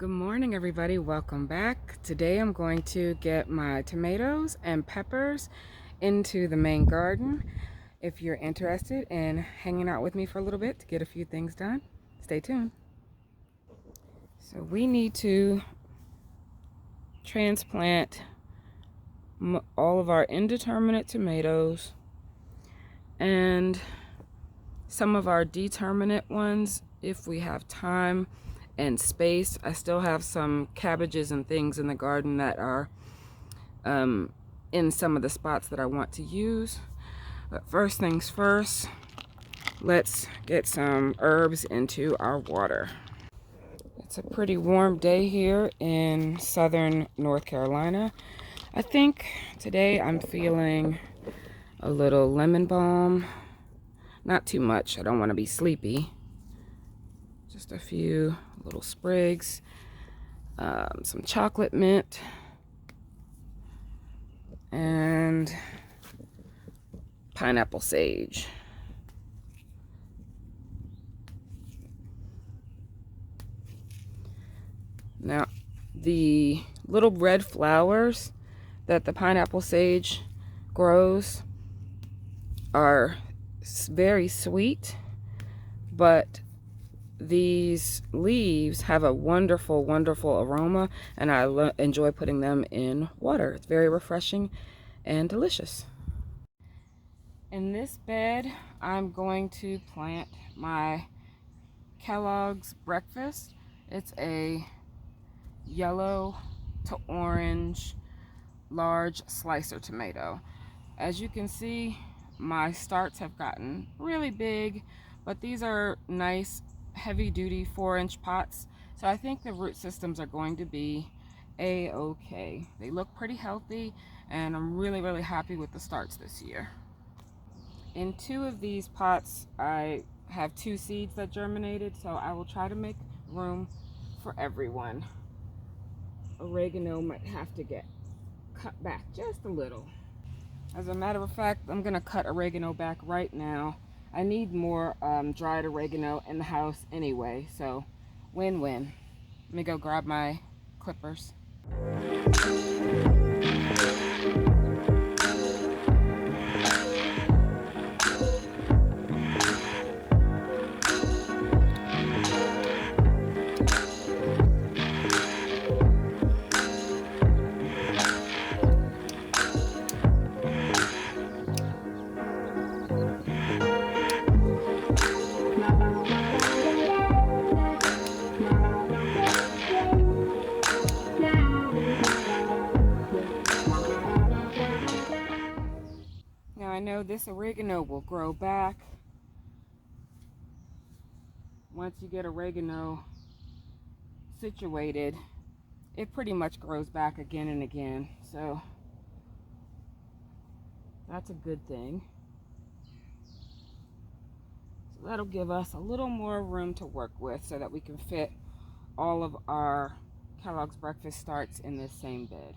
Good morning, everybody. Welcome back. Today I'm going to get my tomatoes and peppers into the main garden. If you're interested in hanging out with me for a little bit to get a few things done, stay tuned. So we need to transplant all of our indeterminate tomatoes and some of our determinate ones if we have time and space. I still have some cabbages and things in the garden that are in some of the spots that I want to use. But first things first, let's get some herbs into our water. It's a pretty warm day here in southern North Carolina. I think today I'm feeling a little lemon balm. Not too much, I don't want to be sleepy. Just a few little sprigs, some chocolate mint, and pineapple sage. Now, the little red flowers that the pineapple sage grows are very sweet, but these leaves have a wonderful, wonderful aroma, and I enjoy putting them in water. It's very refreshing and delicious. In this bed, I'm going to plant my Kellogg's Breakfast. It's a yellow to orange large slicer tomato. As you can see, my starts have gotten really big, but these are nice heavy-duty 4-inch pots, so I think the root systems are going to be a-okay. They look pretty healthy, and I'm really happy with the starts this year. In 2 of these pots, I have 2 seeds that germinated, so I will try to make room for everyone. Oregano might have to get cut back just a little. As a matter of fact, I'm gonna cut oregano back right now. I need more dried oregano in the house anyway, so win-win. Let me go grab my clippers. Now I know this oregano will grow back. Once you get oregano situated, it pretty much grows back again and again, so that's a good thing. So that'll give us a little more room to work with so that we can fit all of our Kellogg's Breakfast starts in this same bed.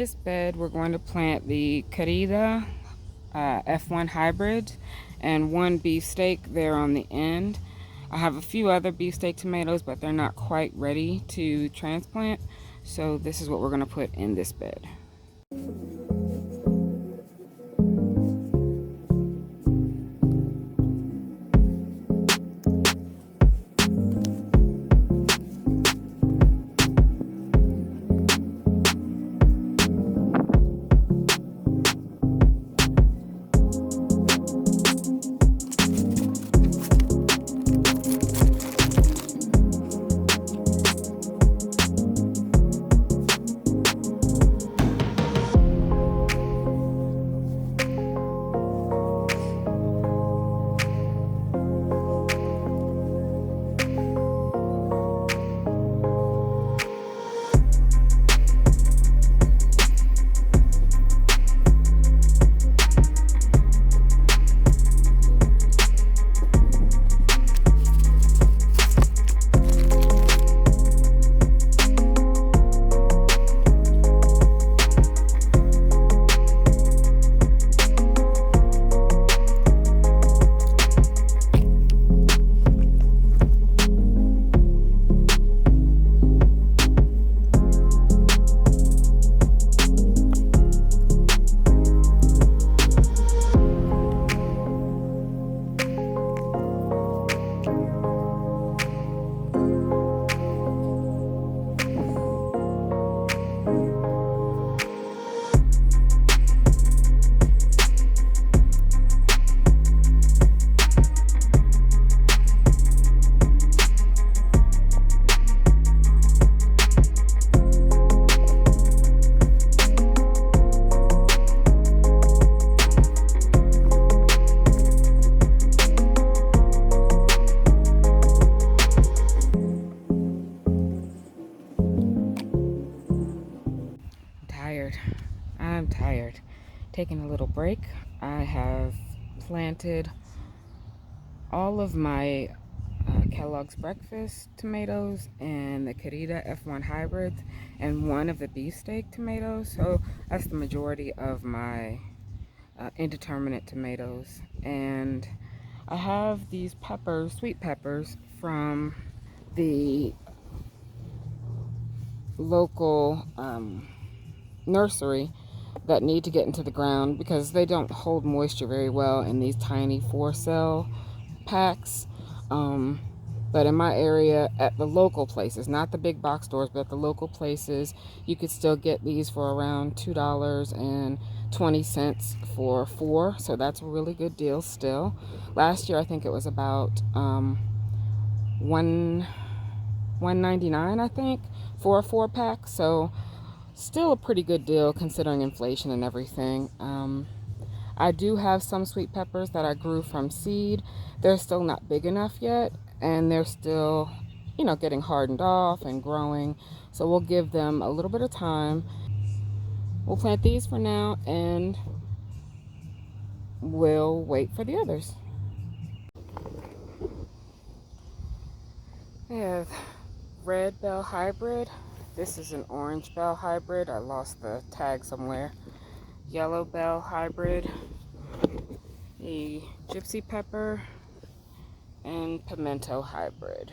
this bed, we're going to plant the Querida F1 hybrid and one beefsteak there on the end. I have a few other beefsteak tomatoes, but they're not quite ready to transplant. So this is what we're going to put in this bed. I'm tired. Taking a little break. I have planted all of my Kellogg's Breakfast tomatoes and the Querida F1 hybrids and one of the beefsteak tomatoes. So that's the majority of my indeterminate tomatoes. And I have these peppers, sweet peppers, from the local nursery that need to get into the ground because they don't hold moisture very well in these tiny 4-cell packs. But in my area, at the local places, not the big box stores, but at the local places, you could still get these for around $2.20 for 4. So that's a really good deal still. Last year, I think it was about $1.99, I think, for a 4-pack. So still a pretty good deal considering inflation and everything. I do have some sweet peppers that I grew from seed. They're still not big enough yet, and they're still, getting hardened off and growing. So we'll give them a little bit of time. We'll plant these for now, and we'll wait for the others. I have red bell hybrid. This is an orange bell hybrid. I lost the tag somewhere. Yellow bell hybrid, a gypsy pepper, and pimento hybrid.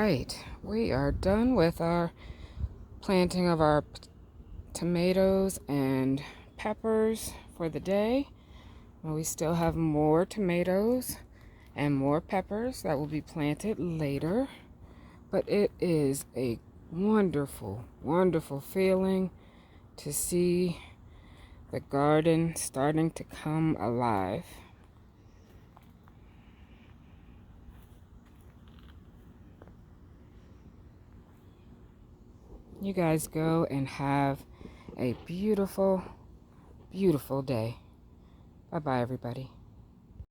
right, we are done with our planting of our tomatoes and peppers for the day. Well, we still have more tomatoes and more peppers that will be planted later. But it is a wonderful, wonderful feeling to see the garden starting to come alive. You guys go and have a beautiful, beautiful day. Bye-bye, everybody.